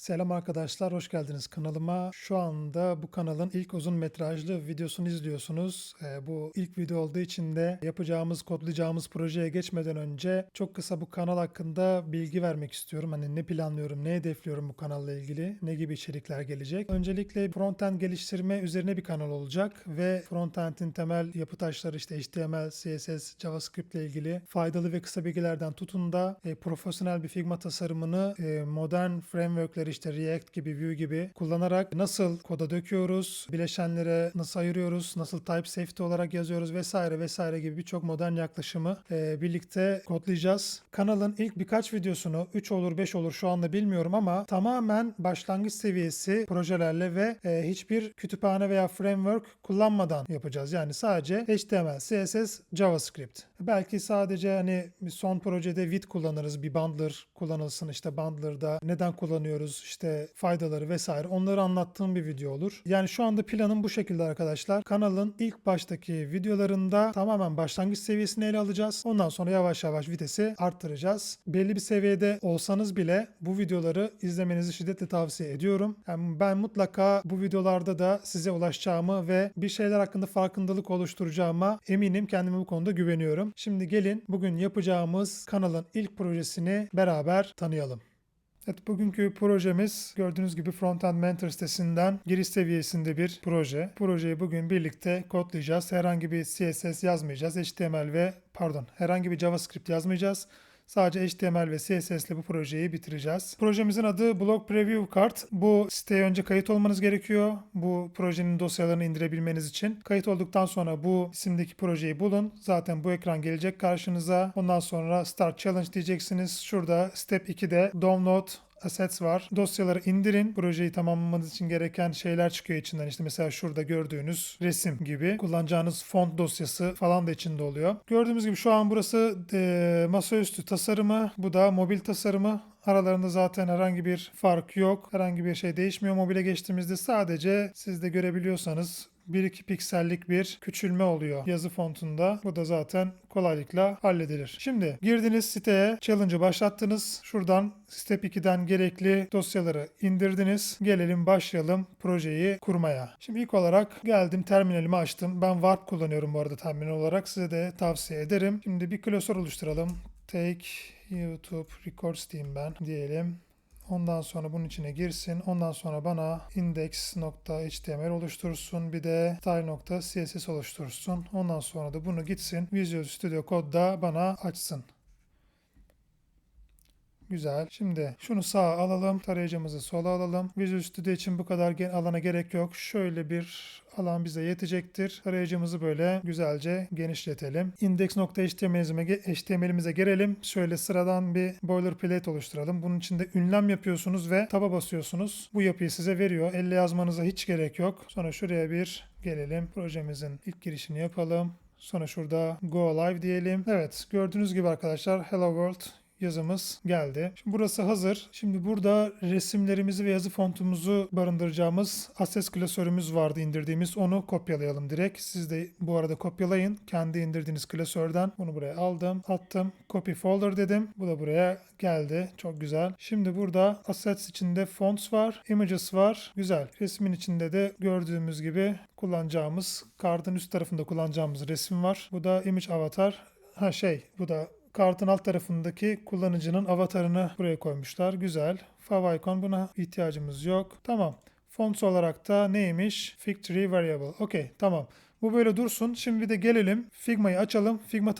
Selam arkadaşlar, hoş geldiniz kanalıma. Şu anda bu kanalın ilk uzun metrajlı videosunu izliyorsunuz. Bu ilk video olduğu için de kodlayacağımız projeye geçmeden önce çok kısa bu kanal hakkında bilgi vermek istiyorum. Hani ne planlıyorum, ne hedefliyorum bu kanalla ilgili, ne gibi içerikler gelecek. Öncelikle frontend geliştirme üzerine bir kanal olacak ve frontend'in temel yapı taşları işte HTML, CSS, JavaScript ile ilgili faydalı ve kısa bilgilerden tutun da profesyonel bir Figma tasarımını modern framework'leri işte React gibi, Vue gibi kullanarak nasıl koda döküyoruz, bileşenlere nasıl ayırıyoruz, nasıl type safety olarak yazıyoruz vesaire vesaire gibi birçok modern yaklaşımı birlikte kodlayacağız. Kanalın ilk birkaç videosunu 3 olur 5 olur şu anda bilmiyorum ama tamamen başlangıç seviyesi projelerle ve hiçbir kütüphane veya framework kullanmadan yapacağız. Yani sadece HTML, CSS, JavaScript. Belki sadece hani bir son projede Vite kullanırız, bir bundler kullanılsın işte bundler'da neden kullanıyoruz işte faydaları vesaire onları anlattığım bir video olur. Yani şu anda planım bu şekilde arkadaşlar. Kanalın ilk baştaki videolarında tamamen başlangıç seviyesini ele alacağız. Ondan sonra yavaş yavaş vitesi arttıracağız. Belli bir seviyede olsanız bile bu videoları izlemenizi şiddetle tavsiye ediyorum. Yani ben mutlaka bu videolarda da size ulaşacağımı ve bir şeyler hakkında farkındalık oluşturacağıma eminim. Kendime bu konuda güveniyorum. Şimdi gelin bugün yapacağımız kanalın ilk projesini beraber tanıyalım. Evet, bugünkü projemiz gördüğünüz gibi Frontend Mentor sitesinden giriş seviyesinde bir proje. Projeyi bugün birlikte kodlayacağız. Herhangi bir CSS yazmayacağız. Herhangi bir JavaScript yazmayacağız. Sadece HTML ve CSS ile bu projeyi bitireceğiz. Projemizin adı Blog Preview Card. Bu siteye önce kayıt olmanız gerekiyor. Bu projenin dosyalarını indirebilmeniz için. Kayıt olduktan sonra bu isimdeki projeyi bulun. Zaten bu ekran gelecek karşınıza. Ondan sonra Start Challenge diyeceksiniz. Şurada Step 2'de Download Assets var. Dosyaları indirin. Projeyi tamamlamanız için gereken şeyler çıkıyor içinden. İşte mesela şurada gördüğünüz resim gibi. Kullanacağınız font dosyası falan da içinde oluyor. Gördüğümüz gibi şu an burası masaüstü tasarımı. Bu da mobil tasarımı. Aralarında zaten herhangi bir fark yok. Herhangi bir şey değişmiyor. Mobile geçtiğimizde sadece siz de görebiliyorsanız 1-2 piksellik bir küçülme oluyor yazı fontunda. Bu da zaten kolaylıkla halledilir. Şimdi girdiniz siteye, challenge'ı başlattınız. Şuradan Step 2'den gerekli dosyaları indirdiniz. Gelelim başlayalım projeyi kurmaya. Şimdi ilk olarak geldim, terminalimi açtım. Ben Warp kullanıyorum bu arada terminal olarak. Size de tavsiye ederim. Şimdi bir klasör oluşturalım. Take YouTube Records diyeyim ben diyelim. Ondan sonra bunun içine girsin. Ondan sonra bana index.html oluştursun. Bir de style.css oluştursun. Ondan sonra da bunu gitsin Visual Studio Code'da bana açsın. Güzel. Şimdi şunu sağa alalım. Tarayıcımızı sola alalım. Visual Studio için bu kadar alana gerek yok. Şöyle bir alan bize yetecektir. Tarayıcımızı böyle güzelce genişletelim. Index.html'imize girelim. Şöyle sıradan bir boilerplate oluşturalım. Bunun için de ünlem yapıyorsunuz ve taba basıyorsunuz. Bu yapıyı size veriyor. Elle yazmanıza hiç gerek yok. Sonra şuraya bir gelelim. Projemizin ilk girişini yapalım. Sonra şurada Go Live diyelim. Evet, gördüğünüz gibi arkadaşlar Hello World yazımız geldi. Şimdi burası hazır. Şimdi burada resimlerimizi ve yazı fontumuzu barındıracağımız Assets klasörümüz vardı indirdiğimiz. Onu kopyalayalım direkt. Siz de bu arada kopyalayın. Kendi indirdiğiniz klasörden. Bunu buraya aldım. Attım. Copy folder dedim. Bu da buraya geldi. Çok güzel. Şimdi burada Assets içinde fonts var. Images var. Güzel. Resmin içinde de gördüğümüz gibi kullanacağımız, kartın üst tarafında kullanacağımız resim var. Bu da image avatar. Bu da kartın alt tarafındaki kullanıcının avatarını buraya koymuşlar. Güzel. Fav icon, buna ihtiyacımız yok. Tamam. Fonts olarak da neymiş? Fig tree variable. Okey, tamam. Bu böyle dursun. Şimdi de gelelim Figma'yı açalım. Figma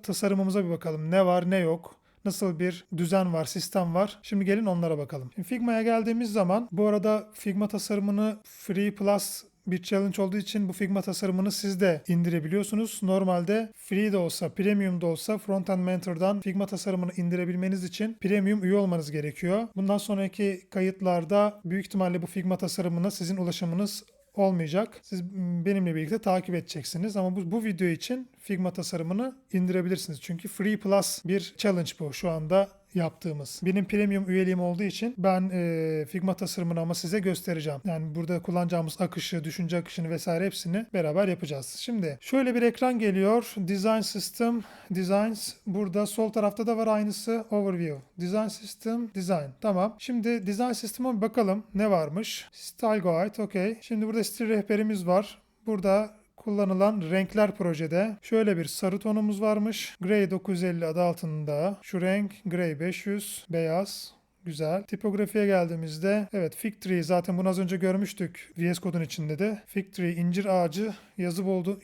tasarımımıza bir bakalım. Ne var ne yok. Nasıl bir düzen var, sistem var. Şimdi gelin onlara bakalım. Şimdi Figma'ya geldiğimiz zaman bu arada Figma tasarımını Free Plus bir challenge olduğu için bu Figma tasarımını siz de indirebiliyorsunuz. Normalde free de olsa, premium da olsa Frontend Mentor'dan Figma tasarımını indirebilmeniz için premium üye olmanız gerekiyor. Bundan sonraki kayıtlarda büyük ihtimalle bu Figma tasarımına sizin ulaşımınız olmayacak. Siz benimle birlikte takip edeceksiniz ama bu video için Figma tasarımını indirebilirsiniz. Çünkü Free Plus bir challenge bu. Şu anda yaptığımız. Benim premium üyeliğim olduğu için ben Figma tasarımını ama size göstereceğim. Yani burada kullanacağımız akışı, düşünce akışını vesaire hepsini beraber yapacağız. Şimdi şöyle bir ekran geliyor. Design System, Designs. Burada sol tarafta da var aynısı. Overview. Design System, Design. Tamam. Şimdi Design System'a bir bakalım ne varmış. Style Guide. Okey. Şimdi burada stil rehberimiz var. Burada kullanılan renkler projede. Şöyle bir sarı tonumuz varmış. Grey 950 adı altında. Şu renk Grey 500. Beyaz. Güzel. Tipografiye geldiğimizde evet Fig Tree zaten bunu az önce görmüştük VS Code'un içinde de. Fig Tree incir ağacı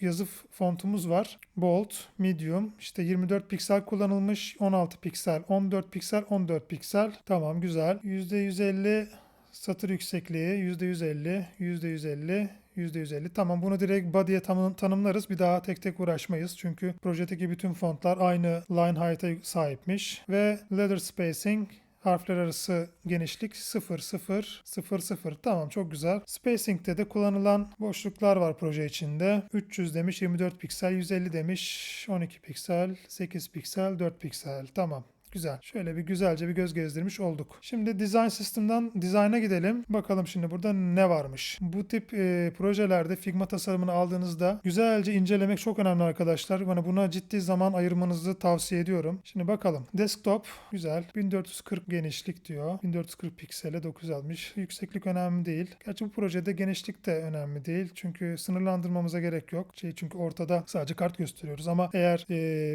yazı fontumuz var. Bold, medium işte 24 piksel kullanılmış. 16 piksel, 14 piksel, 14 piksel. Tamam güzel. %150 satır yüksekliği, %150, %150, %150. Tamam bunu direkt body'ye tanımlarız. Bir daha tek tek uğraşmayız. Çünkü projedeki bütün fontlar aynı line height'a sahipmiş. Ve letter spacing harfler arası genişlik 0, 0, 0, 0. Tamam çok güzel. Spacing'de de kullanılan boşluklar var proje içinde. 300 demiş 24 piksel, 150 demiş 12 piksel, 8 piksel, 4 piksel. Tamam. Güzel. Şöyle bir güzelce bir göz gezdirmiş olduk. Şimdi Design System'dan Design'a gidelim. Bakalım şimdi burada ne varmış. Bu tip projelerde Figma tasarımını aldığınızda güzelce incelemek çok önemli arkadaşlar. Buna ciddi zaman ayırmanızı tavsiye ediyorum. Şimdi bakalım. Desktop güzel. 1440 genişlik diyor. 1440 piksele 960. Yükseklik önemli değil. Gerçi bu projede genişlik de önemli değil. Çünkü sınırlandırmamıza gerek yok. Çünkü ortada sadece kart gösteriyoruz. Ama eğer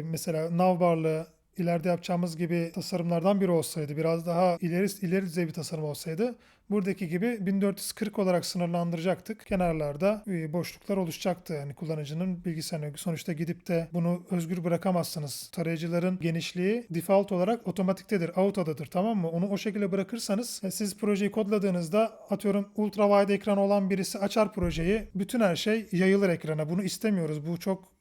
mesela navbarlı ileride yapacağımız gibi tasarımlardan biri olsaydı, biraz daha ileri düzey bir tasarım olsaydı buradaki gibi 1440 olarak sınırlandıracaktık. Kenarlarda boşluklar oluşacaktı. Yani kullanıcının bilgisayarına sonuçta gidip de bunu özgür bırakamazsınız. Tarayıcıların genişliği default olarak otomatiktedir, auto'dadır tamam mı? Onu o şekilde bırakırsanız siz projeyi kodladığınızda atıyorum ultra wide ekran olan birisi açar projeyi. Bütün her şey yayılır ekrana. Bunu istemiyoruz. Bu çok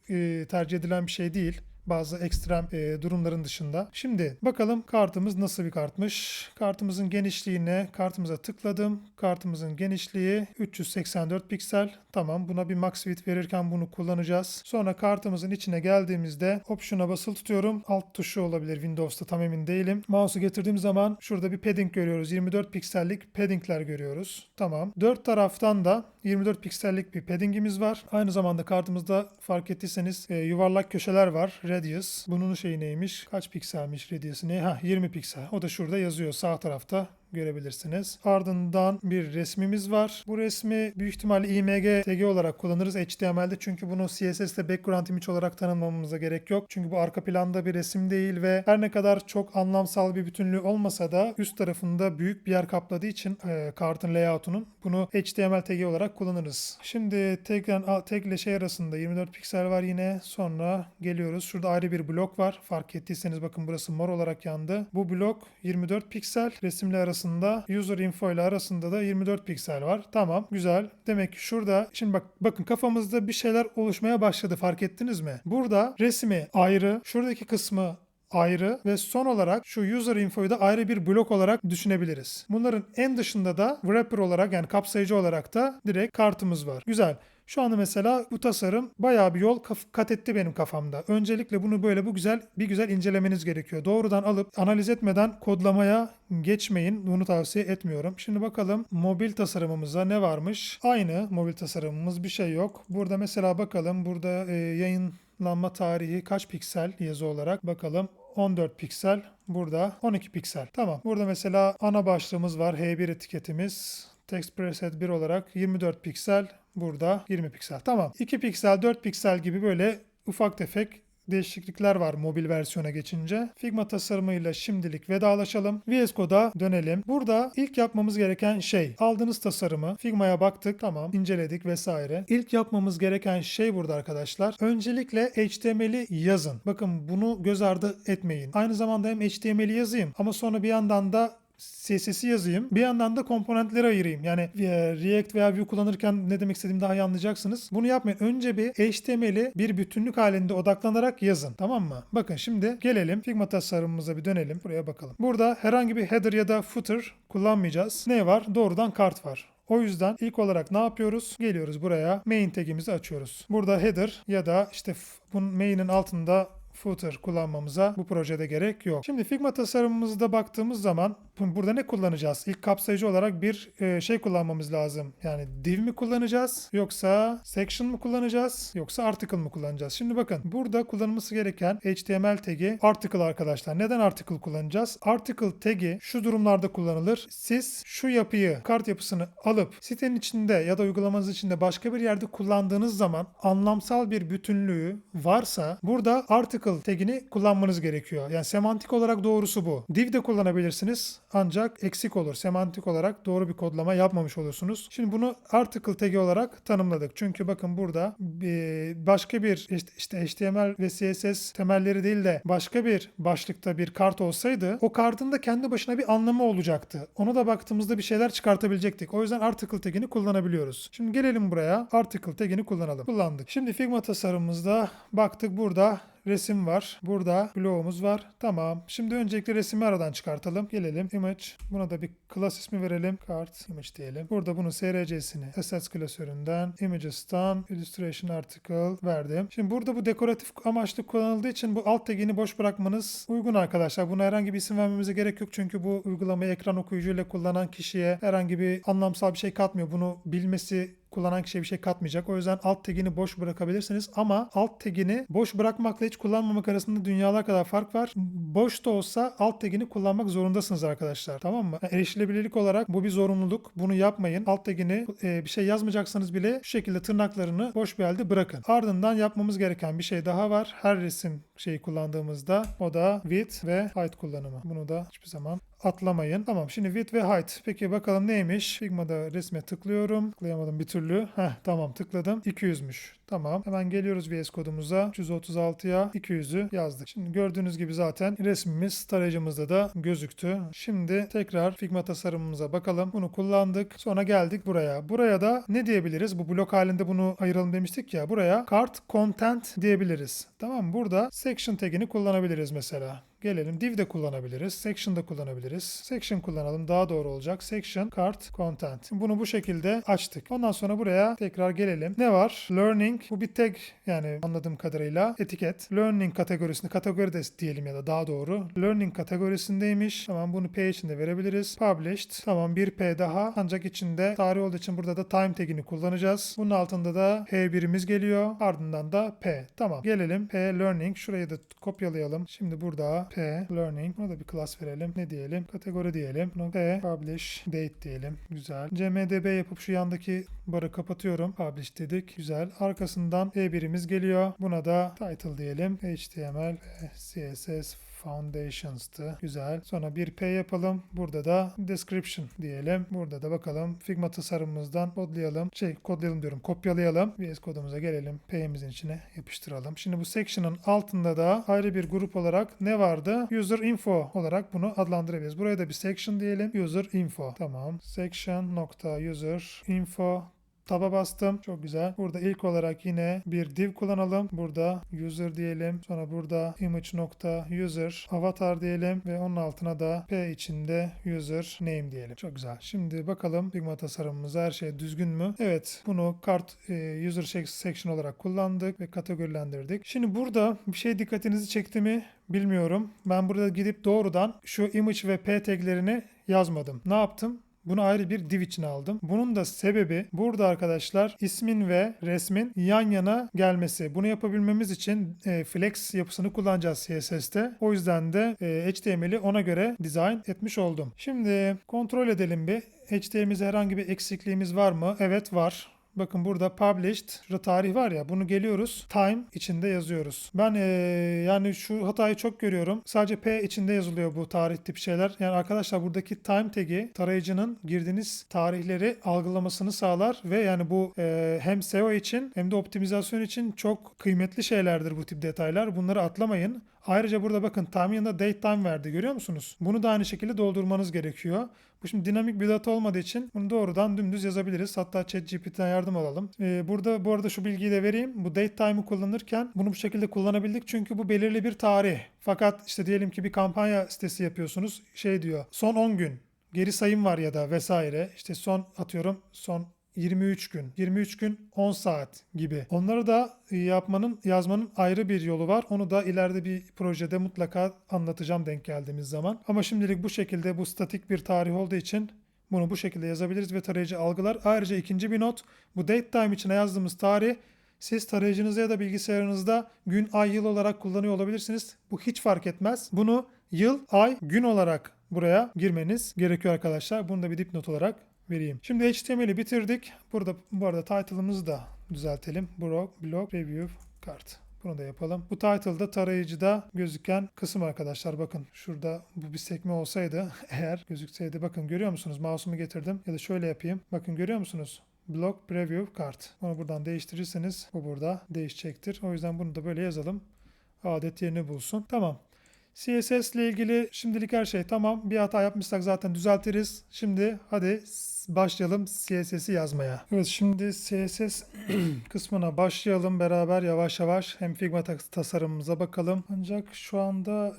tercih edilen bir şey değil. Bazı ekstrem durumların dışında. Şimdi bakalım kartımız nasıl bir kartmış. Kartımızın genişliğine kartımıza tıkladım. Kartımızın genişliği 384 piksel. Tamam buna bir max width verirken bunu kullanacağız. Sonra kartımızın içine geldiğimizde Option'a basılı tutuyorum. Alt tuşu olabilir Windows'ta tam emin değilim. Mouse'u getirdiğim zaman şurada bir padding görüyoruz. 24 piksellik paddingler görüyoruz. Tamam. Dört taraftan da 24 piksellik bir paddingimiz var. Aynı zamanda kartımızda fark ettiyseniz yuvarlak köşeler var. Radius. Bunun şeyi neymiş? Kaç pikselmiş radius'ı ne? 20 piksel. O da şurada yazıyor sağ tarafta. Görebilirsiniz. Ardından bir resmimiz var. Bu resmi büyük ihtimalle IMG tagi olarak kullanırız HTML'de çünkü bunu CSS'de background image olarak tanımlamamıza gerek yok. Çünkü bu arka planda bir resim değil ve her ne kadar çok anlamsal bir bütünlüğü olmasa da üst tarafında büyük bir yer kapladığı için kartın layout'unun bunu HTML tagi olarak kullanırız. Şimdi tag ile şey arasında 24 piksel var yine. Sonra geliyoruz. Şurada ayrı bir blok var. Fark ettiyseniz bakın burası mor olarak yandı. Bu blok 24 piksel. Resimle arasında user info ile arasında da 24 piksel var. Tamam, güzel. Demek ki şurada şimdi bakın kafamızda bir şeyler oluşmaya başladı. Fark ettiniz mi? Burada resmi ayrı, şuradaki kısmı ayrı ve son olarak şu user info'yu da ayrı bir blok olarak düşünebiliriz. Bunların en dışında da wrapper olarak yani kapsayıcı olarak da direkt kartımız var. Güzel. Şu anda mesela bu tasarım bayağı bir yol kat etti benim kafamda. Öncelikle bunu böyle bir güzel incelemeniz gerekiyor. Doğrudan alıp analiz etmeden kodlamaya geçmeyin. Bunu tavsiye etmiyorum. Şimdi bakalım mobil tasarımımıza ne varmış? Aynı mobil tasarımımız bir şey yok. Burada mesela bakalım burada yayınlanma tarihi kaç piksel yazı olarak bakalım. 14 piksel. Burada 12 piksel. Tamam. Burada mesela ana başlığımız var. H1 etiketimiz. Text preset 1 olarak 24 piksel. Burada 20 piksel. Tamam. 2 piksel, 4 piksel gibi böyle ufak tefek değişiklikler var mobil versiyona geçince. Figma tasarımıyla şimdilik vedalaşalım. VS Code'a dönelim. Burada ilk yapmamız gereken şey aldığınız tasarımı Figma'ya baktık. Tamam. İnceledik vesaire. İlk yapmamız gereken şey burada arkadaşlar. Öncelikle HTML'i yazın. Bakın bunu göz ardı etmeyin. Aynı zamanda hem HTML'i yazayım ama sonra bir yandan da CSS'i yazayım. Bir yandan da komponentleri ayırayım. Yani React veya Vue kullanırken ne demek istediğimi daha iyi anlayacaksınız. Bunu yapmayın. Önce bir HTML'i bir bütünlük halinde odaklanarak yazın. Tamam mı? Bakın şimdi gelelim. Figma tasarımımıza bir dönelim. Buraya bakalım. Burada herhangi bir header ya da footer kullanmayacağız. Ne var? Doğrudan kart var. O yüzden ilk olarak ne yapıyoruz? Geliyoruz buraya. Main tag'imizi açıyoruz. Burada header ya da işte bunun main'in altında footer kullanmamıza bu projede gerek yok. Şimdi Figma tasarımımızda baktığımız zaman burada ne kullanacağız? İlk kapsayıcı olarak bir şey kullanmamız lazım. Yani div mi kullanacağız? Yoksa section mı kullanacağız? Yoksa article mı kullanacağız? Şimdi bakın burada kullanılması gereken HTML tagi article arkadaşlar. Neden article kullanacağız? Article tagi şu durumlarda kullanılır. Siz şu yapıyı, kart yapısını alıp sitenin içinde ya da uygulamanız içinde başka bir yerde kullandığınız zaman anlamsal bir bütünlüğü varsa burada article tagini kullanmanız gerekiyor. Yani semantik olarak doğrusu bu. Div de kullanabilirsiniz ancak eksik olur. Semantik olarak doğru bir kodlama yapmamış olursunuz. Şimdi bunu article tagi olarak tanımladık. Çünkü bakın burada başka bir işte HTML ve CSS temelleri değil de başka bir başlıkta bir kart olsaydı o kartın da kendi başına bir anlamı olacaktı. Ona da baktığımızda bir şeyler çıkartabilecektik. O yüzden article tagini kullanabiliyoruz. Şimdi gelelim buraya. Article tagini kullanalım. Kullandık. Şimdi Figma tasarımımızda baktık burada resim var. Burada bloğumuz var. Tamam. Şimdi öncelikle resmi aradan çıkartalım. Gelelim. Image. Buna da bir class ismi verelim. Kart image diyelim. Burada bunun src'sini assets klasöründen images'tan illustration article verdim. Şimdi burada bu dekoratif amaçlı kullanıldığı için bu alt tagini boş bırakmanız uygun arkadaşlar. Buna herhangi bir isim vermemize gerek yok. Çünkü bu uygulamayı ekran okuyucuyla kullanan kişiye herhangi bir anlamsal bir şey katmıyor. Bunu bilmesi kullanan kişiye bir şey katmayacak. O yüzden alt tagini boş bırakabilirsiniz ama alt tagini boş bırakmakla hiç kullanmamak arasında dünyalar kadar fark var. Boş da olsa alt tagini kullanmak zorundasınız arkadaşlar. Tamam mı? Yani erişilebilirlik olarak bu bir zorunluluk. Bunu yapmayın. Alt tagini bir şey yazmayacaksanız bile şu şekilde tırnaklarını boş bir halde bırakın. Ardından yapmamız gereken bir şey daha var. Her resim şeyi kullandığımızda o da width ve height kullanımı. Bunu da hiçbir zaman atlamayın. Tamam, şimdi width ve height. Peki bakalım neymiş? Figma'da resme tıklıyorum. Tıklayamadım bir türlü. Tamam, tıkladım. 200'müş. Tamam. Hemen geliyoruz VS kodumuza. 336'ya 200'ü yazdık. Şimdi gördüğünüz gibi zaten resmimiz tarayıcımızda da gözüktü. Şimdi tekrar Figma tasarımımıza bakalım. Bunu kullandık. Sonra geldik buraya. Buraya da ne diyebiliriz? Bu blok halinde bunu ayıralım demiştik ya. Buraya cart content diyebiliriz. Tamam mı? Burada section tagini kullanabiliriz mesela. Gelelim. Div de kullanabiliriz. Section da kullanabiliriz. Section kullanalım. Daha doğru olacak. Section, cart, content. Bunu bu şekilde açtık. Ondan sonra buraya tekrar gelelim. Ne var? Learning. Bu bir tag, yani anladığım kadarıyla etiket. Learning kategorisinde, kategori de diyelim ya da daha doğru. Learning kategorisindeymiş. Tamam, bunu P içinde verebiliriz. Published. Tamam, bir P daha. Ancak içinde tarih olduğu için burada da time tagini kullanacağız. Bunun altında da H1'imiz geliyor. Ardından da P. Tamam. Gelelim. P learning. Şurayı da kopyalayalım. Şimdi burada P learning. Buna da bir class verelim. Ne diyelim? Kategori diyelim. P publish date diyelim. Güzel. CMDB yapıp şu yandaki barı kapatıyorum. Publish dedik. Güzel. Arkasından E1'imiz geliyor. Buna da title diyelim. HTML ve CSS Foundations'tı. Güzel. Sonra bir P yapalım. Burada da description diyelim. Burada da bakalım Figma tasarımımızdan kodlayalım diyorum. Kopyalayalım. VS kodumuza gelelim. P'imizin içine yapıştıralım. Şimdi bu section'ın altında da ayrı bir grup olarak ne vardı? User info olarak bunu adlandırabiliriz. Buraya da bir section diyelim. User info. Tamam. Section.user info. Tab'a bastım. Çok güzel. Burada ilk olarak yine bir div kullanalım. Burada user diyelim. Sonra burada image.user avatar diyelim ve onun altına da P içinde user name diyelim. Çok güzel. Şimdi bakalım Figma tasarımımız her şey düzgün mü? Evet. Bunu user section olarak kullandık ve kategorilendirdik. Şimdi burada bir şey dikkatinizi çekti mi bilmiyorum. Ben burada gidip doğrudan şu image ve P taglerini yazmadım. Ne yaptım? Bunu ayrı bir div içine aldım. Bunun da sebebi burada arkadaşlar ismin ve resmin yan yana gelmesi. Bunu yapabilmemiz için flex yapısını kullanacağız CSS'te. O yüzden de HTML'i ona göre dizayn etmiş oldum. Şimdi kontrol edelim bir. HTML'imizde herhangi bir eksikliğimiz var mı? Evet, var. Bakın burada published tarih var ya, bunu geliyoruz time içinde yazıyoruz. Ben yani şu hatayı çok görüyorum. Sadece P içinde yazılıyor bu tarih tip şeyler. Yani arkadaşlar buradaki time tag'i tarayıcının girdiğiniz tarihleri algılamasını sağlar ve yani bu hem SEO için hem de optimizasyon için çok kıymetli şeylerdir bu tip detaylar. Bunları atlamayın. Ayrıca burada bakın time yanında date time verdi, görüyor musunuz? Bunu da aynı şekilde doldurmanız gerekiyor. Bu şimdi dinamik bir data olmadığı için bunu doğrudan dümdüz yazabiliriz. Hatta ChatGPT'den yardım alalım. Burada bu arada şu bilgiyi de vereyim. Bu date time'ı kullanırken bunu bu şekilde kullanabildik çünkü bu belirli bir tarih. Fakat işte diyelim ki bir kampanya sitesi yapıyorsunuz. Şey diyor, son 10 gün geri sayım var ya da vesaire. İşte son 23 gün, 23 gün 10 saat gibi. Onları da yazmanın ayrı bir yolu var. Onu da ileride bir projede mutlaka anlatacağım denk geldiğimiz zaman. Ama şimdilik bu şekilde, bu statik bir tarih olduğu için bunu bu şekilde yazabiliriz ve tarayıcı algılar. Ayrıca ikinci bir not, bu datetime içine yazdığımız tarih siz tarayıcınızda ya da bilgisayarınızda gün, ay, yıl olarak kullanıyor olabilirsiniz. Bu hiç fark etmez. Bunu yıl, ay, gün olarak buraya girmeniz gerekiyor arkadaşlar. Bunu da bir dipnot olarak vereyim. Şimdi HTML'i bitirdik. Burada bu arada title'ımızı da düzeltelim. Blog Review Card. Bunu da yapalım. Bu title'da tarayıcıda gözüken kısım arkadaşlar. Bakın şurada bu bir sekme olsaydı eğer gözükseydi. Bakın görüyor musunuz? Mouse'umu getirdim. Ya da şöyle yapayım. Bakın görüyor musunuz? Block Preview Card. Onu buradan değiştirirseniz bu burada değişecektir. O yüzden bunu da böyle yazalım. Adet yerini bulsun. Tamam. CSS ile ilgili şimdilik her şey tamam. Bir hata yapmışsak zaten düzeltiriz. Şimdi hadi başlayalım CSS'i yazmaya. Evet, şimdi CSS kısmına başlayalım beraber yavaş yavaş. Hem Figma tasarımımıza bakalım. Ancak şu anda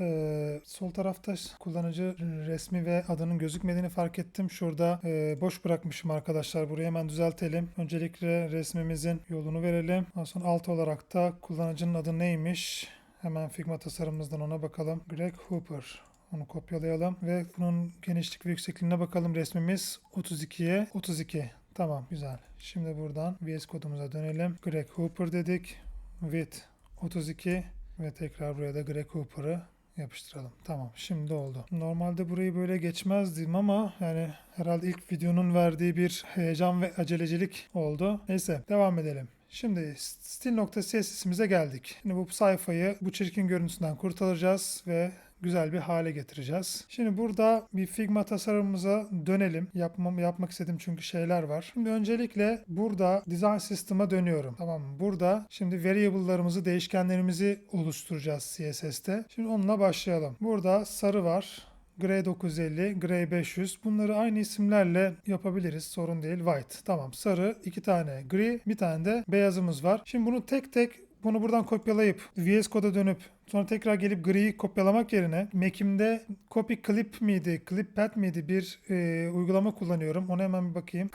sol tarafta kullanıcı resmi ve adının gözükmediğini fark ettim. Şurada boş bırakmışım arkadaşlar. Burayı hemen düzeltelim. Öncelikle resmimizin yolunu verelim. Ondan sonra alt olarak da kullanıcının adı neymiş? Hemen Figma tasarımımızdan ona bakalım. Greg Hooper. Onu kopyalayalım ve bunun genişlik ve yüksekliğine bakalım. Resmimiz 32'ye 32. Tamam, güzel. Şimdi buradan VS kodumuza dönelim. Greg Hooper dedik. Width 32 ve tekrar buraya da Greg Hooper'ı yapıştıralım. Tamam, şimdi oldu. Normalde burayı böyle geçmezdim ama yani herhalde ilk videonun verdiği bir heyecan ve acelecilik oldu. Neyse, devam edelim. Şimdi stil.cs'imize geldik. Şimdi bu sayfayı bu çirkin görüntüsünden kurtaracağız ve güzel bir hale getireceğiz. Şimdi burada bir Figma tasarımımıza dönelim. Yapmak istediğim çünkü şeyler var. Şimdi öncelikle burada Design System'a dönüyorum. Tamam mı? Burada şimdi variable'larımızı, değişkenlerimizi oluşturacağız CSS'te. Şimdi onunla başlayalım. Burada sarı var. Gray 950, Gray 500. Bunları aynı isimlerle yapabiliriz. Sorun değil. White. Tamam. Sarı, 2 tane gri, bir tane de beyazımız var. Şimdi bunu tek tek buradan kopyalayıp VS Code'a dönüp sonra tekrar gelip griyi kopyalamak yerine Mac'imde Copy Clip miydi, ClipPad miydi bir uygulama kullanıyorum. Ona hemen bir bakayım.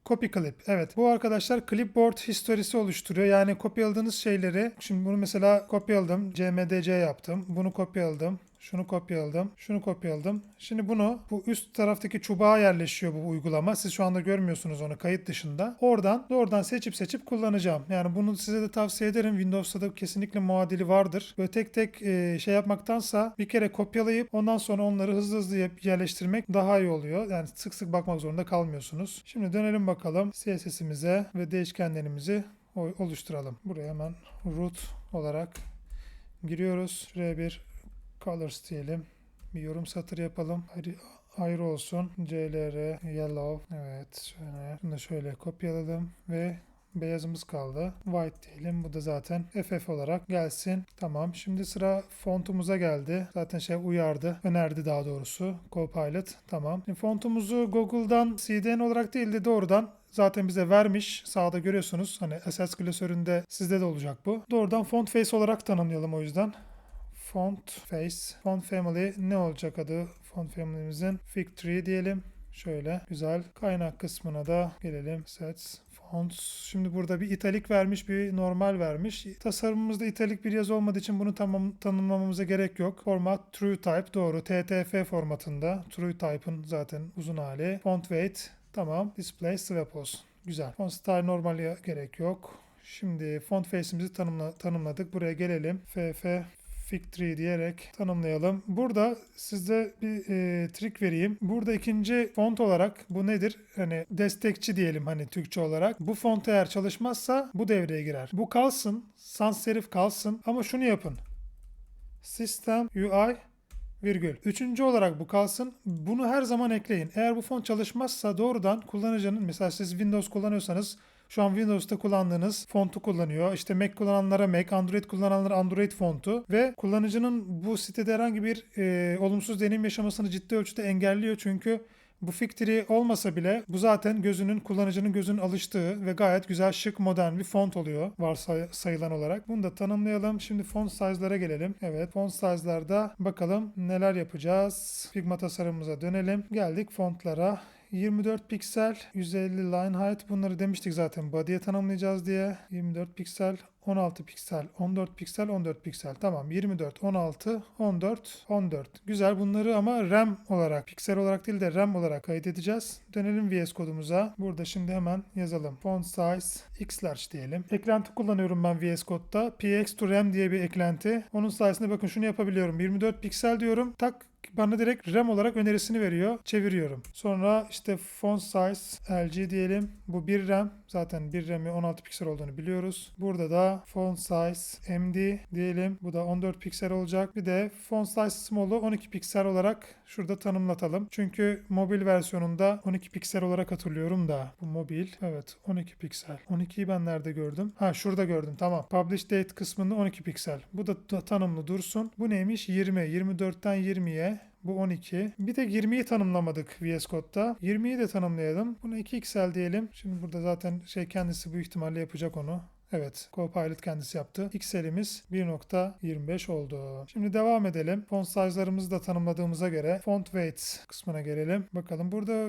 Copy Clip. Evet. Bu arkadaşlar clipboard historisi oluşturuyor. Yani kopyaladığınız şeyleri, şimdi bunu mesela kopyaladım. CMDC yaptım. Bunu kopyaladım. Şunu kopyaladım. Şunu kopyaladım. Şimdi bunu bu üst taraftaki çubuğa yerleşiyor bu uygulama. Siz şu anda görmüyorsunuz onu kayıt dışında. Oradan seçip kullanacağım. Yani bunu size de tavsiye ederim. Windows'ta da kesinlikle muadili vardır. Böyle tek tek şey yapmaktansa bir kere kopyalayıp ondan sonra onları hızlı yerleştirmek daha iyi oluyor. Yani sık sık bakmak zorunda kalmıyorsunuz. Şimdi dönelim bakalım CSS'imize ve değişkenlerimizi oluşturalım. Buraya hemen root olarak giriyoruz. Şuraya bir colors diyelim. Bir yorum satır yapalım. Ayrı olsun. CLR yellow. Evet, şöyle. Bunu da şöyle kopyaladım ve beyazımız kaldı. White diyelim. Bu da zaten FF olarak gelsin. Tamam. Şimdi sıra fontumuza geldi. Zaten uyardı. Önerdi daha doğrusu. Copilot. Tamam. Şimdi fontumuzu Google'dan CDN olarak değil de doğrudan zaten bize vermiş. Sağda görüyorsunuz. Hani Assets klasöründe sizde de olacak bu. Doğrudan font face olarak tanımlayalım o yüzden. Font face. Font family ne olacak adı? Font family'mizin Fig3 diyelim. Şöyle güzel. Kaynak kısmına da gelelim. Sets. Fonts. Şimdi burada bir italik vermiş, bir normal vermiş. Tasarımımızda italik bir yazı olmadığı için bunu tanımlamamıza gerek yok. Format true type doğru. TTF formatında. True type'ın zaten uzun hali. Font weight tamam. Display swap olsun. Güzel. Font style normale gerek yok. Şimdi font face'imizi tanımladık. Buraya gelelim. FF Fig3 diyerek tanımlayalım. Burada size bir trik vereyim. Burada ikinci font olarak bu nedir? Hani destekçi diyelim hani Türkçe olarak. Bu font eğer çalışmazsa bu devreye girer. Bu kalsın. Sans serif kalsın. Ama şunu yapın. System UI virgül. Üçüncü olarak bu kalsın. Bunu her zaman ekleyin. Eğer bu font çalışmazsa doğrudan kullanıcının, mesela siz Windows kullanıyorsanız şu an Windows'ta kullandığınız fontu kullanıyor. İşte Mac kullananlara Mac, Android kullananlara Android fontu ve kullanıcının bu sitede herhangi bir olumsuz deneyim yaşamasını ciddi ölçüde engelliyor. Çünkü bu Fig3 olmasa bile bu zaten kullanıcının gözünün alıştığı ve gayet güzel, şık, modern bir font oluyor varsayılan olarak. Bunu da tanımlayalım. Şimdi font size'lara gelelim. Evet, font size'larda bakalım neler yapacağız. Figma tasarımımıza dönelim. Geldik fontlara. 24 piksel, 150 line height, bunları demiştik zaten body'ye tanımlayacağız diye. 24 piksel, 16 piksel, 14 piksel, 14 piksel. Tamam, 24, 16, 14, 14. Güzel, bunları ama RAM olarak, piksel olarak değil de RAM olarak kaydedeceğiz. Dönelim VS kodumuza. Burada şimdi hemen yazalım. Font size X large diyelim. Eklenti kullanıyorum ben VS Code'da. PX to RAM diye bir eklenti. Onun sayesinde bakın şunu yapabiliyorum. 24 piksel diyorum. Tak, bana direkt RAM olarak önerisini veriyor. Çeviriyorum. Sonra işte font size LG diyelim. Bu 1 RAM. Zaten 1 RAM'i 16 piksel olduğunu biliyoruz. Burada da font size MD diyelim. Bu da 14 piksel olacak. Bir de font size small'u 12 piksel olarak şurada tanımlatalım. Çünkü mobil versiyonunda 12 piksel olarak hatırlıyorum da. Bu mobil. Evet, 12 piksel. 12'yi ben nerede gördüm? Ha, şurada gördüm. Tamam. Publish date kısmında 12 piksel. Bu da tanımlı dursun. Bu neymiş? 20. 24'ten 20'ye. Bu 12. Bir tek 20'yi tanımlamadık VS Code'da. 20'yi de tanımlayalım. Buna 2 piksel diyelim. Şimdi burada zaten kendisi büyük ihtimalle yapacak onu. Evet, Copilot kendisi yaptı. Pikselimiz 1.25 oldu. Şimdi devam edelim. Font size'larımızı da tanımladığımıza göre font weights kısmına gelelim. Bakalım, burada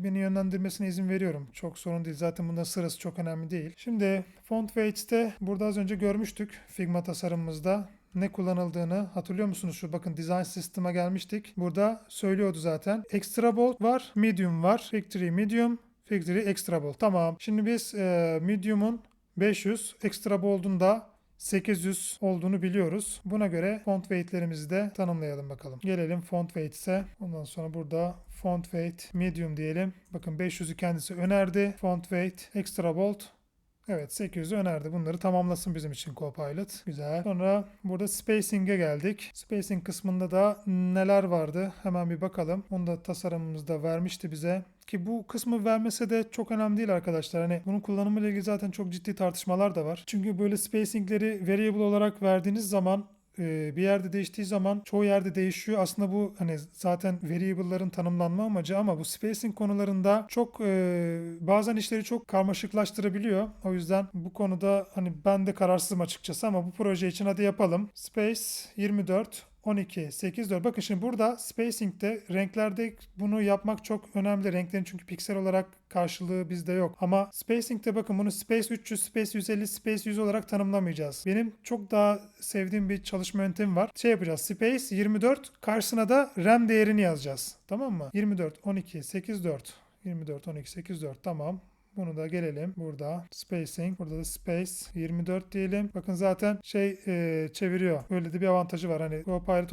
beni yönlendirmesine izin veriyorum. Çok sorun değil. Zaten bunda sırası çok önemli değil. Şimdi font weights'te burada az önce görmüştük Figma tasarımımızda. Ne kullanıldığını hatırlıyor musunuz? Şu bakın, Design System'a gelmiştik. Burada söylüyordu zaten. Extra bold var, medium var. Factory medium, factory extra bold. Tamam. Şimdi biz medium'un 500, extra bold'un da 800 olduğunu biliyoruz. Buna göre font weight'lerimizi de tanımlayalım bakalım. Gelelim font weight'e. Ondan sonra burada font weight medium diyelim. Bakın 500'ü kendisi önerdi. Font weight extra bold. Evet, 800'ü önerdi. Bunları tamamlasın bizim için Copilot. Güzel. Sonra burada spacing'e geldik. Spacing kısmında da neler vardı? Hemen bir bakalım. Onu da tasarımımızda vermişti bize. Ki bu kısmı vermese de çok önemli değil arkadaşlar. Hani bunun kullanımıyla ilgili zaten çok ciddi tartışmalar da var. Çünkü böyle spacing'leri variable olarak verdiğiniz zaman bir yerde değiştiği zaman çoğu yerde değişiyor. Aslında bu hani zaten variable'ların tanımlanma amacı, ama bu spacing konularında çok bazen işleri çok karmaşıklaştırabiliyor. O yüzden bu konuda hani ben de kararsızım açıkçası, ama bu proje için hadi yapalım. Space 24 12, 8, 4. Bakın şimdi burada spacing'de, renklerde bunu yapmak çok önemli. Renklerin çünkü piksel olarak karşılığı bizde yok. Ama spacing'de bakın bunu space 300, space 150, space 100 olarak tanımlamayacağız. Benim çok daha sevdiğim bir çalışma yöntemi var. Yapacağız. Space 24, karşısına da RAM değerini yazacağız. Tamam mı? 24, 12, 8, 4. 24, 12, 8, 4. Tamam. Bunu da gelelim. Burada spacing. Burada da space 24 diyelim. Bakın zaten çeviriyor. Böyle de bir avantajı var. Hani Copilot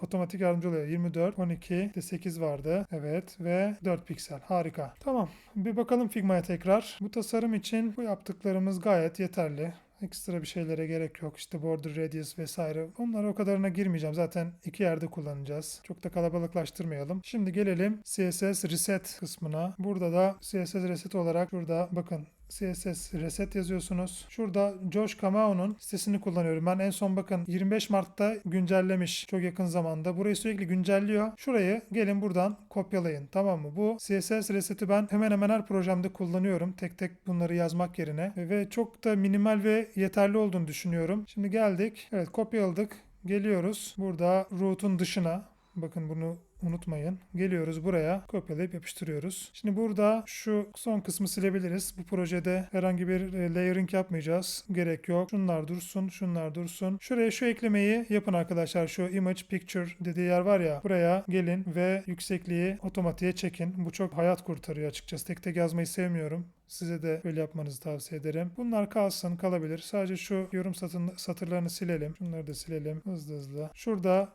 otomatik yardımcı oluyor. 24, 12, de 8 vardı. Evet ve 4 piksel. Harika. Tamam. Bir bakalım Figma'ya tekrar. Bu tasarım için bu yaptıklarımız gayet yeterli. Ekstra bir şeylere gerek yok. İşte border radius vesaire. Onlara o kadarına girmeyeceğim. Zaten iki yerde kullanacağız. Çok da kalabalıklaştırmayalım. Şimdi gelelim CSS Reset kısmına. Burada da CSS Reset olarak şurada bakın CSS Reset yazıyorsunuz. Şurada Josh Kamao'nun sitesini kullanıyorum. Ben en son bakın 25 Mart'ta güncellemiş. Çok yakın zamanda. Burayı sürekli güncelliyor. Şurayı gelin buradan kopyalayın. Tamam mı? Bu CSS Reset'i ben hemen hemen her projemde kullanıyorum. Tek tek bunları yazmak yerine. Ve çok da minimal ve yeterli olduğunu düşünüyorum. Şimdi geldik. Evet, kopyaladık. Geliyoruz. Burada root'un dışına. Bakın bunu unutmayın. Geliyoruz buraya, kopyalayıp yapıştırıyoruz. Şimdi burada şu son kısmı silebiliriz. Bu projede herhangi bir layering yapmayacağız. Gerek yok. Şunlar dursun, şunlar dursun. Şuraya şu eklemeyi yapın arkadaşlar. Şu image picture dediği yer var ya. Buraya gelin ve yüksekliği otomatiğe çekin. Bu çok hayat kurtarıyor açıkçası. Tek tek yazmayı sevmiyorum. Size de böyle yapmanızı tavsiye ederim. Bunlar kalsın, kalabilir. Sadece şu yorum satırlarını silelim. Şunları da silelim hızlı hızlı. Şurada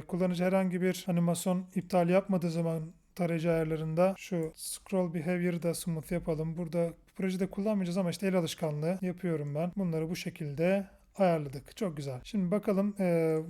kullanıcı herhangi bir animasyon iptal yapmadığı zaman tarayıcı ayarlarında şu scroll behavior'ı da smooth yapalım. Burada projede kullanmayacağız ama işte el alışkanlığı yapıyorum ben. Bunları bu şekilde ayarladık. Çok güzel. Şimdi bakalım,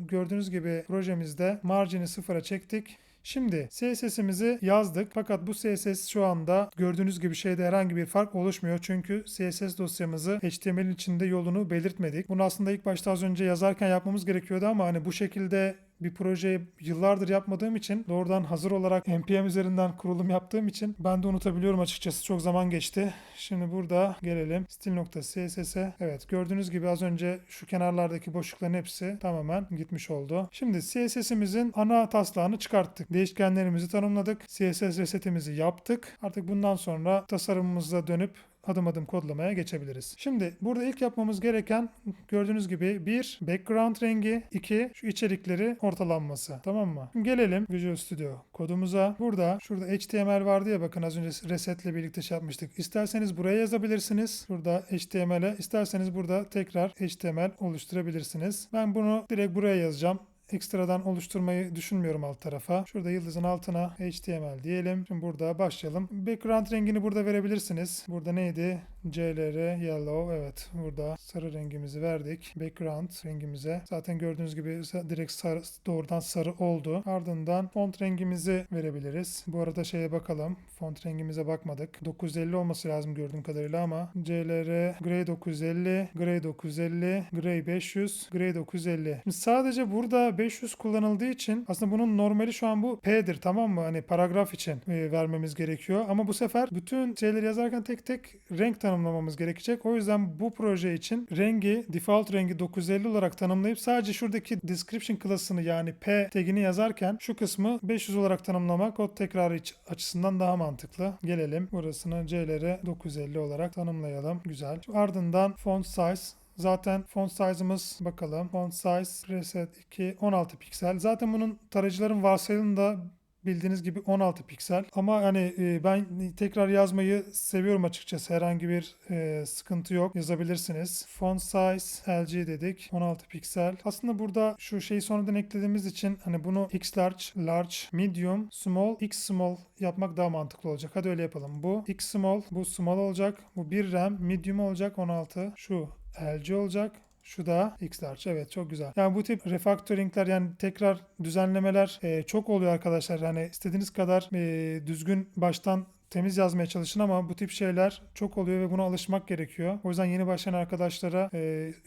gördüğünüz gibi projemizde margin'i sıfıra çektik. Şimdi CSS'imizi yazdık, fakat bu CSS şu anda gördüğünüz gibi herhangi bir fark oluşmuyor. Çünkü CSS dosyamızı HTML'in içinde yolunu belirtmedik. Bunu aslında ilk başta az önce yazarken yapmamız gerekiyordu, ama hani bu şekilde bir projeyi yıllardır yapmadığım için, doğrudan hazır olarak npm üzerinden kurulum yaptığım için ben de unutabiliyorum açıkçası. Çok zaman geçti. Şimdi burada gelelim stil.css'e. Evet, gördüğünüz gibi az önce şu kenarlardaki boşlukların hepsi tamamen gitmiş oldu. Şimdi CSS'imizin ana taslağını çıkarttık. Değişkenlerimizi tanımladık. CSS resetimizi yaptık. Artık bundan sonra tasarımımıza dönüp adım adım kodlamaya geçebiliriz. Şimdi burada ilk yapmamız gereken, gördüğünüz gibi, bir background rengi, iki şu içerikleri ortalanması. Tamam mı? Şimdi gelelim Visual Studio kodumuza. Şurada HTML vardı ya, bakın az önce resetle birlikte şey yapmıştık. İsterseniz buraya yazabilirsiniz. Burada HTML'e, isterseniz burada tekrar HTML oluşturabilirsiniz. Ben bunu direkt buraya yazacağım. Ekstradan oluşturmayı düşünmüyorum alt tarafa. Şurada yıldızın altına HTML diyelim. Şimdi burada başlayalım. Background rengini burada verebilirsiniz. Burada neydi? CLR Yellow. Evet, burada sarı rengimizi verdik. Background rengimize. Zaten gördüğünüz gibi direkt sarı, doğrudan sarı oldu. Ardından font rengimizi verebiliriz. Bu arada şeye bakalım. Font rengimize bakmadık. 950 olması lazım gördüğüm kadarıyla ama CLR Gray 950, Gray 950, Gray 500, Gray 950. Şimdi sadece burada 500 kullanıldığı için aslında bunun normali şu an bu P'dir, tamam mı? Hani paragraf için vermemiz gerekiyor. Ama bu sefer bütün şeyleri yazarken tek tek renk tanımlamamız gerekecek. O yüzden bu proje için default rengi 950 olarak tanımlayıp sadece şuradaki description klasını, yani P tagini yazarken şu kısmı 500 olarak tanımlamak kod tekrarı açısından daha mantıklı. Gelelim burasını CLR 950 olarak tanımlayalım. Güzel. Ardından font size. Zaten font size'ımız, bakalım. Font size preset 2 16 piksel. Zaten bunun tarayıcıların varsayılında bildiğiniz gibi 16 piksel. Ama hani ben tekrar yazmayı seviyorum açıkçası. Herhangi bir sıkıntı yok. Yazabilirsiniz. Font size LG dedik. 16 piksel. Aslında burada şu şeyi sonradan eklediğimiz için hani bunu X large, medium, small, X small yapmak daha mantıklı olacak. Hadi öyle yapalım. Bu X small, bu small olacak. Bu 1 RAM, medium olacak 16. Şu LG olacak. Şu da X-Large. Evet, çok güzel. Yani bu tip refactoringler, yani tekrar düzenlemeler çok oluyor arkadaşlar. Yani istediğiniz kadar düzgün baştan temiz yazmaya çalışın ama bu tip şeyler çok oluyor ve buna alışmak gerekiyor. O yüzden yeni başlayan arkadaşlara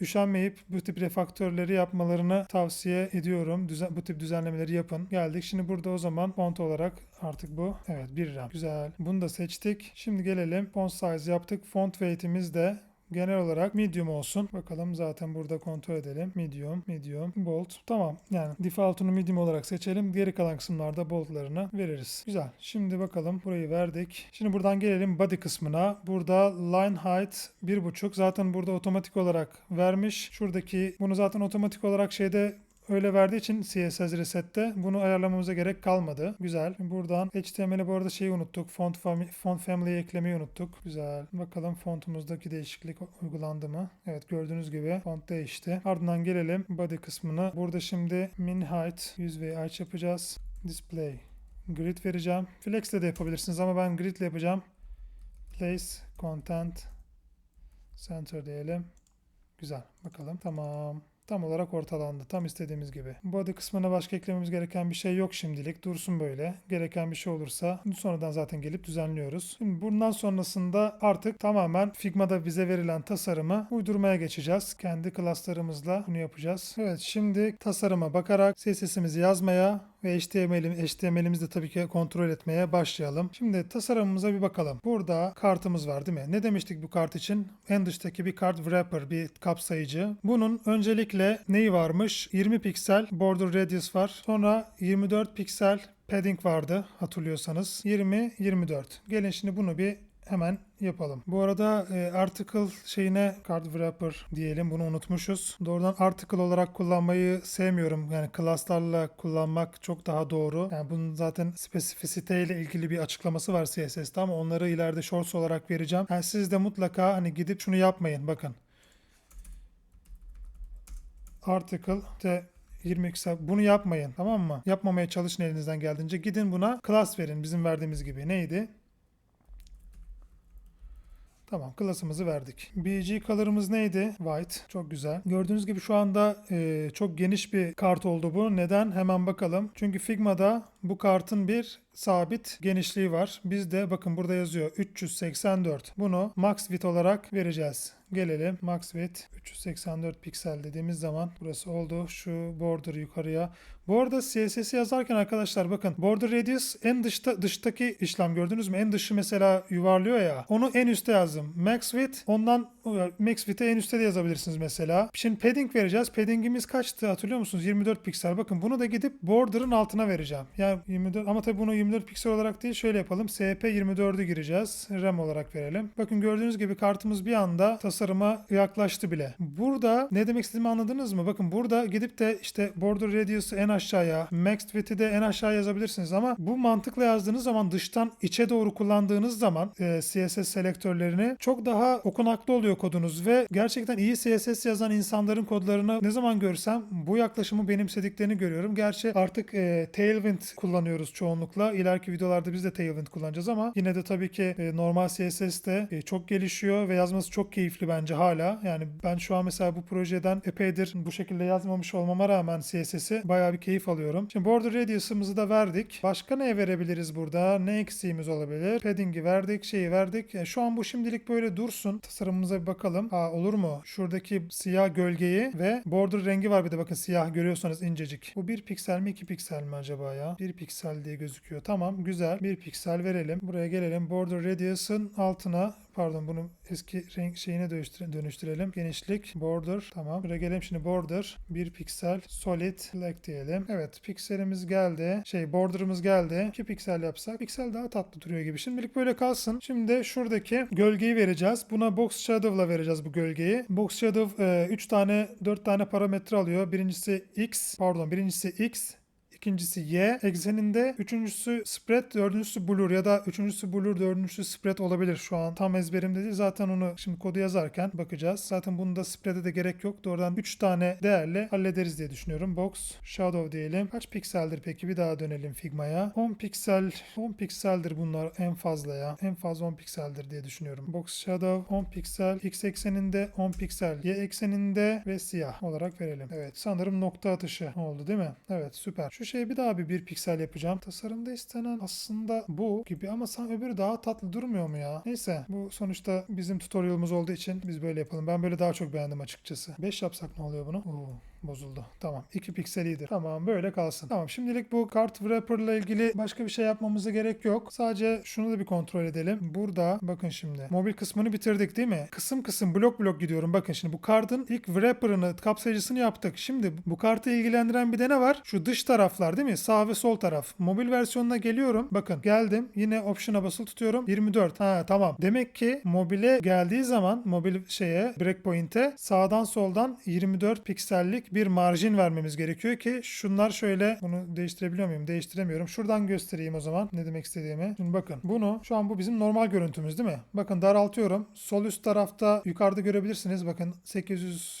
üşenmeyip bu tip refaktörleri yapmalarını tavsiye ediyorum. Bu tip düzenlemeleri yapın. Geldik. Şimdi burada o zaman font olarak artık bu. Evet, 1 RAM. Güzel. Bunu da seçtik. Şimdi gelelim. Font size yaptık. Font weight'imiz de genel olarak medium olsun. Bakalım, zaten burada kontrol edelim. Medium, bold. Tamam. Yani default'unu medium olarak seçelim. Geri kalan kısımlarda bold'larını veririz. Güzel. Şimdi bakalım, burayı verdik. Şimdi buradan gelelim body kısmına. Burada line height 1.5. Zaten burada otomatik olarak vermiş. Şuradaki bunu zaten otomatik olarak şeyde öyle verdiği için CSS resette bunu ayarlamamıza gerek kalmadı. Güzel. Buradan HTML'e bu arada şeyi unuttuk. Font family'yi eklemeyi unuttuk. Güzel. Bakalım fontumuzdaki değişiklik uygulandı mı? Evet, gördüğünüz gibi font değişti. Ardından gelelim body kısmına. Burada şimdi min height 100 ve height yapacağız. Display grid vereceğim. Flex'le de yapabilirsiniz ama ben grid'le yapacağım. Place content center diyelim. Güzel. Bakalım. Tamam. Tam olarak ortalandı. Tam istediğimiz gibi. Body kısmına başka eklememiz gereken bir şey yok şimdilik. Dursun böyle. Gereken bir şey olursa sonradan zaten gelip düzenliyoruz. Şimdi bundan sonrasında artık tamamen Figma'da bize verilen tasarımı uydurmaya geçeceğiz. Kendi klaslarımızla bunu yapacağız. Evet, şimdi tasarıma bakarak CSS'imizi yazmaya ve HTML'imizi de tabii ki kontrol etmeye başlayalım. Şimdi tasarımımıza bir bakalım. Burada kartımız var değil mi? Ne demiştik bu kart için? En dıştaki bir kart wrapper, bir kapsayıcı. Bunun öncelikle neyi varmış? 20 piksel border radius var. Sonra 24 piksel padding vardı hatırlıyorsanız. 20-24. Gelin şimdi bunu bir hemen yapalım. Bu arada article şeyine card wrapper diyelim. Bunu unutmuşuz. Doğrudan article olarak kullanmayı sevmiyorum. Yani class'larla kullanmak çok daha doğru. Yani bunun zaten spesifisite ile ilgili bir açıklaması var CSS'te ama onları ileride shorts olarak vereceğim. Yani siz de mutlaka hani gidip şunu yapmayın. Bakın. Article de 22 bunu yapmayın, tamam mı? Yapmamaya çalışın elinizden geldiğince. Gidin buna class verin bizim verdiğimiz gibi. Neydi? Tamam, class'ımızı verdik. BG color'ımız neydi? White. Çok güzel. Gördüğünüz gibi şu anda çok geniş bir kart oldu bu. Neden? Hemen bakalım. Çünkü Figma'da bu kartın bir sabit genişliği var. Bizde bakın burada yazıyor 384. Bunu max width olarak vereceğiz. Gelelim max width 384 piksel dediğimiz zaman burası oldu. Şu border yukarıya. Bu arada CSS'i yazarken arkadaşlar bakın border radius en dıştaki işlem gördünüz mü? En dışı mesela yuvarlıyor ya. Onu en üste yazdım. Max width ondan max width'e en üstte de yazabilirsiniz mesela. Şimdi padding vereceğiz. Padding'imiz kaçtı hatırlıyor musunuz? 24 piksel. Bakın bunu da gidip border'ın altına vereceğim. Yani 24 ama tabii bunu 24 piksel olarak değil şöyle yapalım. SP24'ü gireceğiz. RAM olarak verelim. Bakın gördüğünüz gibi kartımız bir anda tasarıma yaklaştı bile. Burada ne demek istediğimi anladınız mı? Bakın burada gidip de işte border radius'ı en aşağıya, max width'i de en aşağı yazabilirsiniz ama bu mantıkla yazdığınız zaman dıştan içe doğru kullandığınız zaman CSS selektörlerini çok daha okunaklı oluyor kodunuz ve gerçekten iyi CSS yazan insanların kodlarını ne zaman görsem bu yaklaşımı benimsediklerini görüyorum. Gerçi artık Tailwind kullanıyoruz çoğunlukla. İleriki videolarda biz de Tailwind kullanacağız ama yine de tabii ki normal CSS de çok gelişiyor ve yazması çok keyifli bence hala. Yani ben şu an mesela bu projeden epeydir bu şekilde yazmamış olmama rağmen CSS'i bayağı bir keyif alıyorum. Şimdi border radius'ımızı da verdik. Başka ne verebiliriz burada? Ne eksiğimiz olabilir? Padding'i verdik, şeyi verdik. Yani şu an bu şimdilik böyle dursun. Tasarımımıza bir bakalım. Olur mu? Şuradaki siyah gölgeyi ve border rengi var bir de bakın siyah görüyorsanız incecik. Bu 1 piksel mi 2 piksel mi acaba ya? 1 piksel diye gözüküyor. Tamam güzel. 1 piksel verelim. Buraya gelelim. Border radius'ın altına bunu eski renk şeyine dönüştürelim. Genişlik, border. Tamam. Buraya gelelim şimdi border. 1 piksel solid black diyelim. Evet. Pikselimiz geldi. Border'ımız geldi. 2 piksel yapsak. Piksel daha tatlı duruyor gibi. Şimdilik böyle kalsın. Şimdi şuradaki gölgeyi vereceğiz. Buna box shadow'la vereceğiz bu gölgeyi. Box shadow 3 tane 4 tane parametre alıyor. Birincisi X. İkincisi Y ekseninde, üçüncüsü spread, dördüncüsü blur ya da üçüncüsü blur, dördüncüsü spread olabilir. Şu an tam ezberimde değil. Zaten onu şimdi kodu yazarken bakacağız. Zaten bunda spread'e de gerek yok. Doğrudan 3 tane değerle hallederiz diye düşünüyorum. Box shadow diyelim. Kaç pikseldir peki? Bir daha dönelim Figma'ya. 10 piksel, 10 pikseldir bunlar en fazla ya. En fazla 10 pikseldir diye düşünüyorum. Box shadow 10 piksel, X ekseninde 10 piksel, Y ekseninde ve siyah olarak verelim. Evet, sanırım nokta atışı oldu değil mi? Evet, süper. Şu bir daha bir piksel yapacağım. Tasarımda istenen aslında bu gibi ama öbürü daha tatlı durmuyor mu ya? Neyse bu sonuçta bizim tutorialımız olduğu için biz böyle yapalım. Ben böyle daha çok beğendim açıkçası. 5 yapsak ne oluyor bunu? Bozuldu. Tamam. 2 piksel iyidir. Tamam böyle kalsın. Tamam şimdilik bu kart wrapper ile ilgili başka bir şey yapmamıza gerek yok. Sadece şunu da bir kontrol edelim. Burada bakın şimdi mobil kısmını bitirdik değil mi? Kısım kısım blok blok gidiyorum. Bakın şimdi bu kartın ilk wrapper'ını kapsayıcısını yaptık. Şimdi bu kartı ilgilendiren bir de ne var? Şu dış taraflar değil mi? Sağ ve sol taraf. Mobil versiyonuna geliyorum. Bakın geldim. Yine option'a basılı tutuyorum. 24. Tamam. Demek ki mobile geldiği zaman mobil breakpoint'e sağdan soldan 24 piksellik bir marjin vermemiz gerekiyor ki şunlar şöyle bunu değiştirebiliyor muyum? Değiştiremiyorum. Şuradan göstereyim o zaman ne demek istediğimi. Şimdi bakın bunu şu an bu bizim normal görüntümüz değil mi? Bakın daraltıyorum. Sol üst tarafta yukarıda görebilirsiniz. Bakın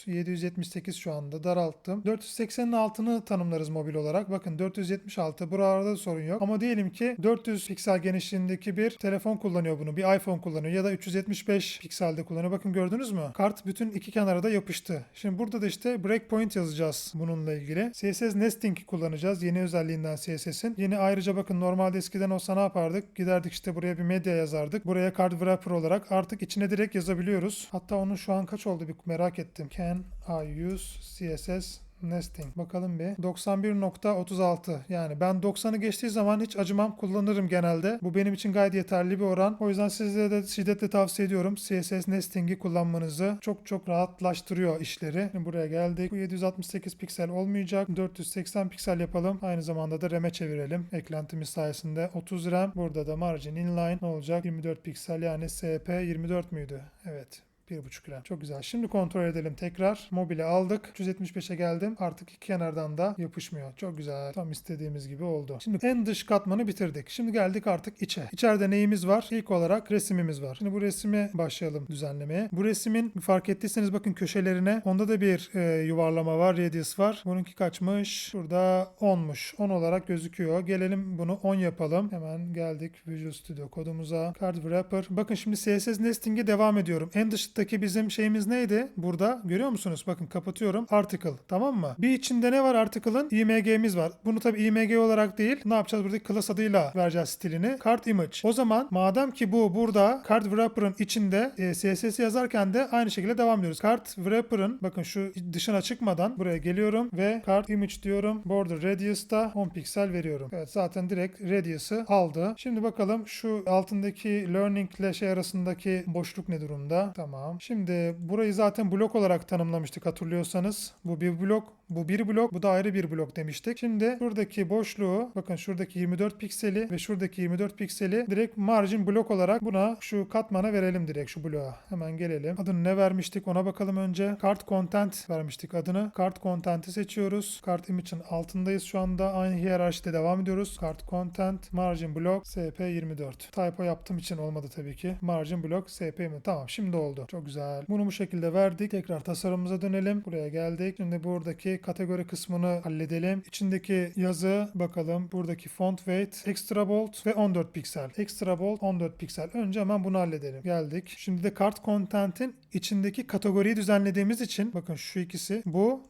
778 şu anda daralttım. 480'in altını tanımlarız mobil olarak. Bakın 476 buralarda da sorun yok. Ama diyelim ki 400 piksel genişliğindeki bir telefon kullanıyor bunu. Bir iPhone kullanıyor ya da 375 pikselde kullanıyor. Bakın gördünüz mü? Kart bütün iki kenara da yapıştı. Şimdi burada da işte breakpoint yazacağız bununla ilgili. CSS nesting kullanacağız. Yeni özelliğinden CSS'in. Yeni ayrıca bakın normalde eskiden olsa ne yapardık? Giderdik işte buraya bir medya yazardık. Buraya card wrapper olarak artık içine direkt yazabiliyoruz. Hatta onun şu an kaç oldu bir merak ettim. Can I use CSS nesting. Bakalım bir. 91.36. Yani ben 90'ı geçtiği zaman hiç acımam, kullanırım genelde. Bu benim için gayet yeterli bir oran. O yüzden size de şiddetle tavsiye ediyorum. CSS nesting'i kullanmanızı çok çok rahatlaştırıyor işleri. Şimdi buraya geldik. Bu 768 piksel olmayacak. 480 piksel yapalım. Aynı zamanda da RAM'e çevirelim. Eklentimiz sayesinde 30 RAM. Burada da margin inline ne olacak? 24 piksel yani SP 24 müydü? Evet. 1.5 gram. Çok güzel. Şimdi kontrol edelim tekrar. Mobile aldık. 375'e geldim. Artık iki kenardan da yapışmıyor. Çok güzel. Tam istediğimiz gibi oldu. Şimdi en dış katmanı bitirdik. Şimdi geldik artık içe. İçeride neyimiz var? İlk olarak resimimiz var. Şimdi bu resmi başlayalım düzenlemeye. Bu resmin fark ettiyseniz bakın köşelerine. Onda da bir yuvarlama var. Radius var. Bununki kaçmış? Şurada 10'muş. 10 olarak gözüküyor. Gelelim bunu 10 yapalım. Hemen geldik Visual Studio kodumuza. Card Wrapper. Bakın şimdi CSS Nesting'e devam ediyorum. En dış Alttaki bizim şeyimiz neydi? Burada görüyor musunuz? Bakın kapatıyorum. Article. Tamam mı? Bir içinde ne var article'ın? IMG'miz var. Bunu tabii IMG olarak değil. Ne yapacağız? Buradaki class adıyla vereceğiz stilini. Card image. O zaman madem ki bu burada card wrapper'ın içinde CSS yazarken de aynı şekilde devam ediyoruz. Card wrapper'ın bakın şu dışına çıkmadan buraya geliyorum ve card image diyorum. Border radius'ta 10 piksel veriyorum. Evet, zaten direkt radius'ı aldı. Şimdi bakalım şu altındaki learning ile şey arasındaki boşluk ne durumda? Tamam. Şimdi burayı zaten blok olarak tanımlamıştık hatırlıyorsanız. Bu bir blok, bu bir blok, bu da ayrı bir blok demiştik. Şimdi buradaki boşluğu, bakın şuradaki 24 pikseli ve şuradaki 24 pikseli direkt margin blok olarak buna şu katmana verelim direkt şu bloğa. Hemen gelelim. Adını ne vermiştik ona bakalım önce. Card content vermiştik adını. Card content'i seçiyoruz. Card image'in altındayız şu anda. Aynı hiyerarşide devam ediyoruz. Card content, margin block, SP24. Typo yaptığım için olmadı tabii ki. Margin block, SP24. Tamam, şimdi oldu. Çok güzel. Bunu bu şekilde verdik. Tekrar tasarımımıza dönelim. Buraya geldik. Şimdi buradaki kategori kısmını halledelim. İçindeki yazı bakalım. Buradaki font weight, extra bold ve 14 piksel. Extra bold 14 piksel. Önce hemen bunu halledelim. Geldik. Şimdi de card content'in içindeki kategoriyi düzenlediğimiz için bakın şu ikisi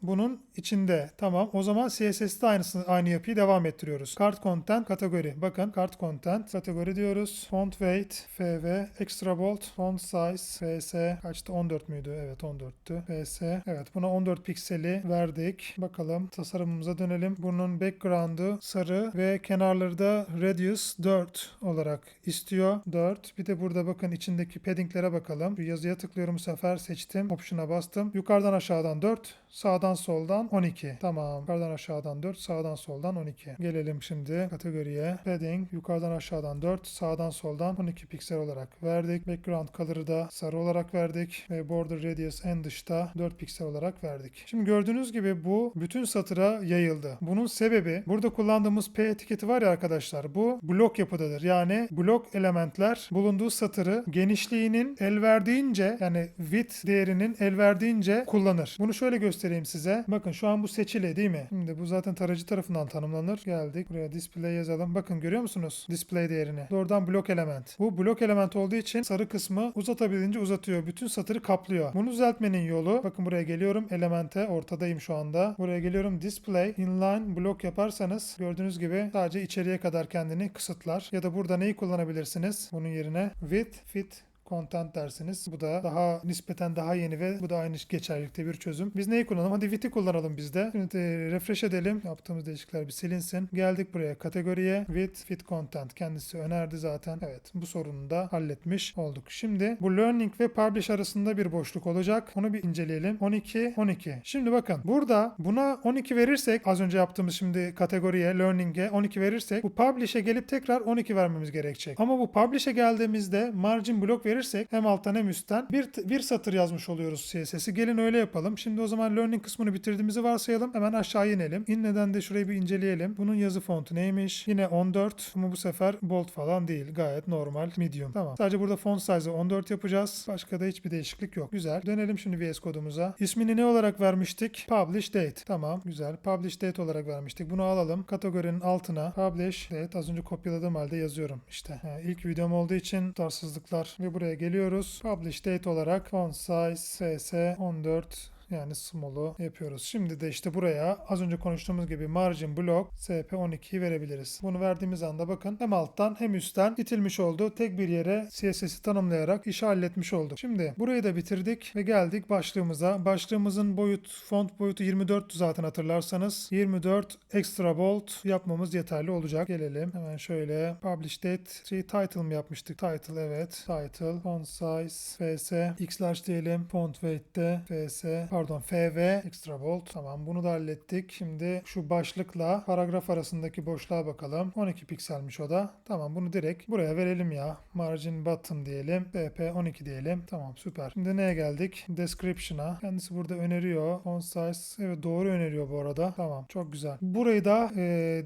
bunun içinde. Tamam. O zaman CSS'de aynı yapıyı devam ettiriyoruz. Card content kategori. Bakın card content kategori diyoruz. Font weight FV, extra bold, font size FS kaçtı? 14 müydü? Evet 14'tü. FS. Evet, buna 14 pikseli verdik. Bakalım tasarımımıza dönelim. Bunun background'u sarı ve kenarları da radius 4 olarak istiyor. 4. Bir de burada bakın içindeki paddinglere bakalım. Bu yazıya tıklıyorum bu sefer, seçtim. Option'a bastım. Yukarıdan aşağıdan 4, sağdan soldan 12. Tamam. Yukarıdan aşağıdan 4, sağdan soldan 12. Gelelim şimdi kategoriye. Padding yukarıdan aşağıdan 4, sağdan soldan 12 piksel olarak verdik. Background color'ı da sarı olarak verdik ve border radius en dışta 4 piksel olarak verdik. Şimdi gördüğünüz gibi bu bütün satıra yayıldı. Bunun sebebi burada kullandığımız P etiketi var ya arkadaşlar, bu blok yapıdadır. Yani blok elementler bulunduğu satırı genişliğinin el verdiğince, yani width değerinin el verdiğince kullanır. Bunu şöyle göstereyim size. Bakın şu an bu seçili değil mi? Şimdi bu zaten tarayıcı tarafından tanımlanır. Geldik buraya display yazalım. Bakın görüyor musunuz display değerini? Doğrudan blok element. Bu blok element olduğu için sarı kısmı uzatabildiğince uzatıyor. Bütün satırı kaplıyor. Bunu düzeltmenin yolu, bakın buraya geliyorum elemente, ortadayım şu anda. Buraya geliyorum display inline blok yaparsanız gördüğünüz gibi sadece içeriye kadar kendini kısıtlar. Ya da burada neyi kullanabilirsiniz? Bunun yerine width fit content dersiniz. Bu da daha nispeten daha yeni ve bu da aynı geçerlilikte bir çözüm. Biz neyi kullanalım? Hadi width'i kullanalım biz de. Şimdi refresh edelim. Yaptığımız değişiklikler bir silinsin. Geldik buraya kategoriye. Width fit content. Kendisi önerdi zaten. Evet. Bu sorunu da halletmiş olduk. Şimdi bu learning ve publish arasında bir boşluk olacak. Onu bir inceleyelim. 12, 12. Şimdi bakın. Burada buna 12 verirsek, az önce yaptığımız şimdi kategoriye, learning'e 12 verirsek, bu publish'e gelip tekrar 12 vermemiz gerekecek. Ama bu publish'e geldiğimizde margin block verirsek hem alttan hem üstten bir satır yazmış oluyoruz CSS'i. Gelin öyle yapalım. Şimdi o zaman learning kısmını bitirdiğimizi varsayalım. Hemen aşağı inelim. İnneden de şurayı bir inceleyelim. Bunun yazı fontu neymiş? Yine 14 ama bu sefer bold falan değil. Gayet normal medium. Tamam. Sadece burada font size'ı 14 yapacağız. Başka da hiçbir değişiklik yok. Güzel. Dönelim şimdi VS kodumuza. İsmini ne olarak vermiştik? Publish date. Tamam. Güzel. Publish date olarak vermiştik. Bunu alalım. Kategorinin altına publish date. Az önce kopyaladığım halde yazıyorum. İşte ilk videom olduğu için tutarsızlıklar ve buraya geliyoruz. Publish date olarak font size FS 14 yani small'u yapıyoruz. Şimdi de işte buraya az önce konuştuğumuz gibi margin block SP12'yi verebiliriz. Bunu verdiğimiz anda bakın hem alttan hem üstten itilmiş oldu. Tek bir yere CSS'i tanımlayarak işi halletmiş olduk. Şimdi burayı da bitirdik ve geldik başlığımıza. Başlığımızın font boyutu 24'tü zaten hatırlarsanız. 24 extra bold yapmamız yeterli olacak. Gelelim. Hemen şöyle publish date title mı yapmıştık? Title evet. Title font size FS x large diyelim. Font weight'te FS FV extra bold. Tamam, bunu da hallettik. Şimdi şu başlıkla paragraf arasındaki boşluğa bakalım. 12 pikselmiş o da. Tamam, bunu direkt buraya verelim ya. Margin button diyelim. BP 12 diyelim. Tamam, süper. Şimdi neye geldik? Description'a. Kendisi burada öneriyor. Font size. Evet, doğru öneriyor bu arada. Tamam, çok güzel. Burayı da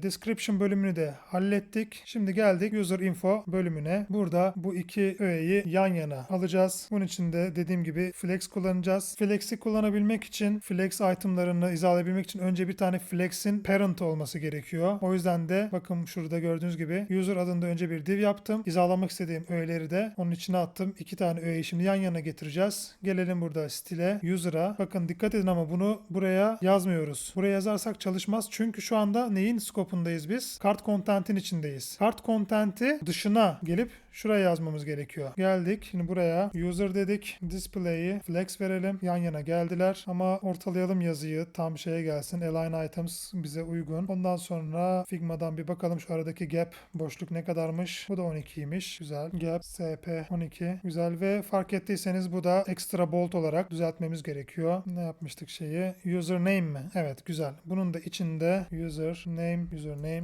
description bölümünü de hallettik. Şimdi geldik user info bölümüne. Burada bu iki öğeyi yan yana alacağız. Bunun için de dediğim gibi flex kullanacağız. Flex'i kullanabilmek izleyebilmek için, flex itemlarını izahalayabilmek için önce bir tane flex'in parent olması gerekiyor. O yüzden de bakın şurada gördüğünüz gibi user adında önce bir div yaptım. İzahalamak istediğim öğeleri de onun içine attım. 2 tane öğeyi şimdi yan yana getireceğiz. Gelelim burada stile, user'a. Bakın dikkat edin ama bunu buraya yazmıyoruz. Buraya yazarsak çalışmaz. Çünkü şu anda neyin scope'undayız biz? Kart content'in içindeyiz. Kart content'i dışına gelip şuraya yazmamız gerekiyor. Geldik. Şimdi buraya user dedik. Display'i flex verelim. Yan yana geldiler. Ama ortalayalım yazıyı. Tam şeye gelsin. Align items bize uygun. Ondan sonra Figma'dan bir bakalım şu aradaki gap boşluk ne kadarmış. Bu da 12'ymiş. Güzel. Gap SP 12. Güzel ve fark ettiyseniz bu da extra bold olarak düzeltmemiz gerekiyor. Ne yapmıştık şeyi? Username mi? Evet, güzel. Bunun da içinde username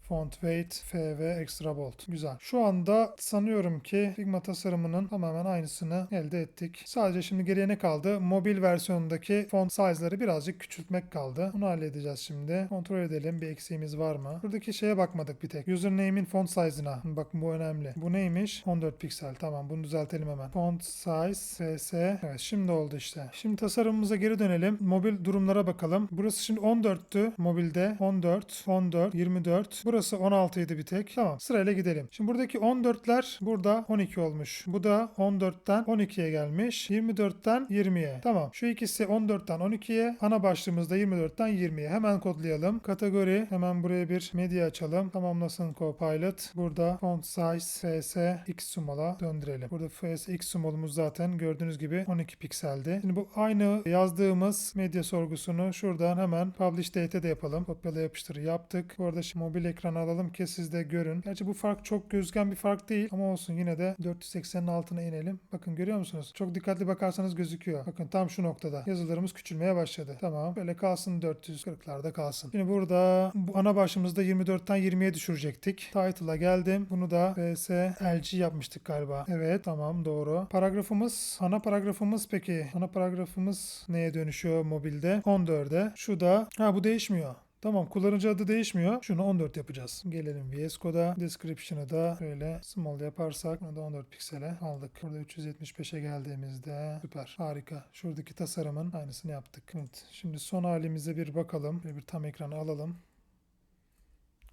font weight, FV, extra bold. Güzel. Şu anda sanıyorum ki Figma tasarımının tamamen aynısını elde ettik. Sadece şimdi geriye ne kaldı? Mobil versiyonundaki font size'ları birazcık küçültmek kaldı. Bunu halledeceğiz şimdi. Kontrol edelim bir eksiğimiz var mı? Buradaki şeye bakmadık bir tek. Username'in font size'ına. Bakın bu önemli. Bu neymiş? 14 piksel. Tamam, bunu düzeltelim hemen. Font size, FS. Evet, şimdi oldu işte. Şimdi tasarımımıza geri dönelim. Mobil durumlara bakalım. Burası şimdi 14'tü mobilde. 14, 24. Burası 16 idi bir tek. Tamam, sırayla gidelim. Şimdi buradaki 14'ler burada 12 olmuş. Bu da 14'ten 12'ye gelmiş. 24'ten 20'ye. Tamam. Şu ikisi 14'ten 12'ye. Ana başlığımızda 24'ten 20'ye. Hemen kodlayalım. Kategori. Hemen buraya bir medya açalım. Tamamlasın Copilot. Burada font size fs x sumala döndürelim. Burada fs x sumalımız zaten gördüğünüz gibi 12 pikseldi. Şimdi bu aynı yazdığımız medya sorgusunu şuradan hemen publish date'e de yapalım. Kopyala yapıştır yaptık. Bu arada şimdi mobil ekran alalım ki siz de görün. Gerçi bu fark çok gözüken bir fark değil ama olsun, yine de 480'in altına inelim. Bakın görüyor musunuz? Çok dikkatli bakarsanız gözüküyor. Bakın tam şu noktada. Yazılarımız küçülmeye başladı. Tamam. Böyle kalsın, 440'larda kalsın. Şimdi burada bu ana başlığımızda 24'ten 20'ye düşürecektik. Title'a geldim. Bunu da vs LG yapmıştık galiba. Evet, tamam, doğru. Paragrafımız, ana paragrafımız peki. Ana paragrafımız neye dönüşüyor mobilde? 14'e. Şu da, bu değişmiyor. Tamam, kullanıcı adı değişmiyor. Şunu 14 yapacağız. Gelelim VS Code'a. Description'ı da böyle small yaparsak bunu da 14 piksele aldık. Burada 375'e geldiğimizde süper. Harika. Şuradaki tasarımın aynısını yaptık. Evet. Şimdi son halimize bir bakalım. Böyle bir tam ekranı alalım.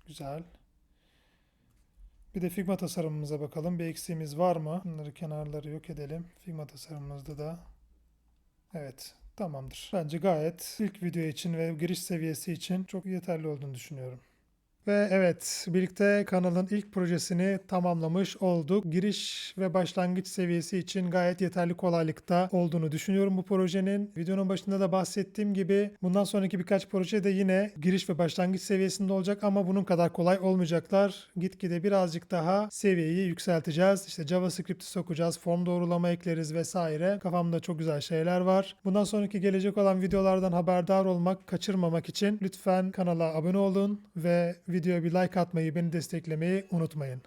Güzel. Bir de Figma tasarımımıza bakalım. Bir eksiğimiz var mı? Bunları, kenarları yok edelim. Figma tasarımımızda da evet, tamamdır. Bence gayet ilk video için ve giriş seviyesi için çok yeterli olduğunu düşünüyorum. Ve evet, birlikte kanalın ilk projesini tamamlamış olduk. Giriş ve başlangıç seviyesi için gayet yeterli kolaylıkta olduğunu düşünüyorum bu projenin. Videonun başında da bahsettiğim gibi bundan sonraki birkaç proje de yine giriş ve başlangıç seviyesinde olacak ama bunun kadar kolay olmayacaklar. Gitgide birazcık daha seviyeyi yükselteceğiz. İşte JavaScript'i sokacağız, form doğrulama ekleriz vesaire. Kafamda çok güzel şeyler var. Bundan sonraki gelecek olan videolardan haberdar olmak, kaçırmamak için lütfen kanala abone olun ve videoya bir like atmayı, beni desteklemeyi unutmayın.